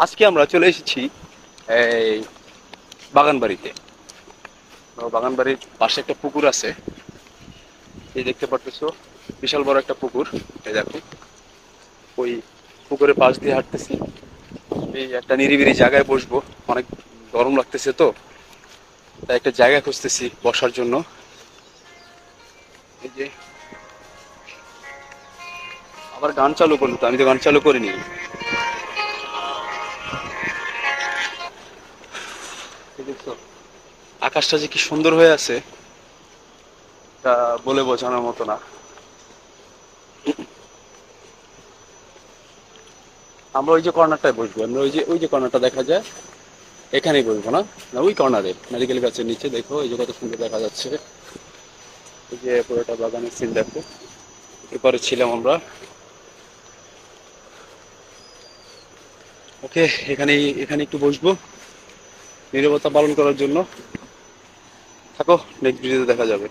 আজকে আমরা চলে এসেছি এই বাগানবাড়িতে। তো বাগানবাড়ির পাশে একটা পুকুর আছে, এই দেখতে পারতেছো, বিশাল বড় একটা পুকুর। এই দেখো, ওই পুকুরের পাশ দিয়ে হাঁটতেছি। এই একটা নিরিবিলি জায়গায় বসবো, অনেক গরম লাগতেছে তো, তাই একটা জায়গা খুঁজতেছি বসার জন্য। এই যে আবার গান চালু করলো, তো আমি তো গান চালু করিনি। এই দেখছো আকাশটা যে কি সুন্দর হয়ে আছে, তা বলে বোঝানোর মতো না। আমরা ওই যে কর্নারটায় বসবো, আমরা ওই যে কর্নারটা দেখা যায়, এখানেই বসবো না, না ওই কর্নারে নারিকেল গাছের নিচে। দেখো এই যে কত সুন্দর দেখা যাচ্ছে, এই যে পুরোটা বাগানের সিন দেখো। এরপরে ছিলাম আমরা। ওকে, এখানে এখানে একটু বসবো নীরবতা পালন করার জন্য। থাকো, নেক্সট ভিডিওতে দেখা যাবে।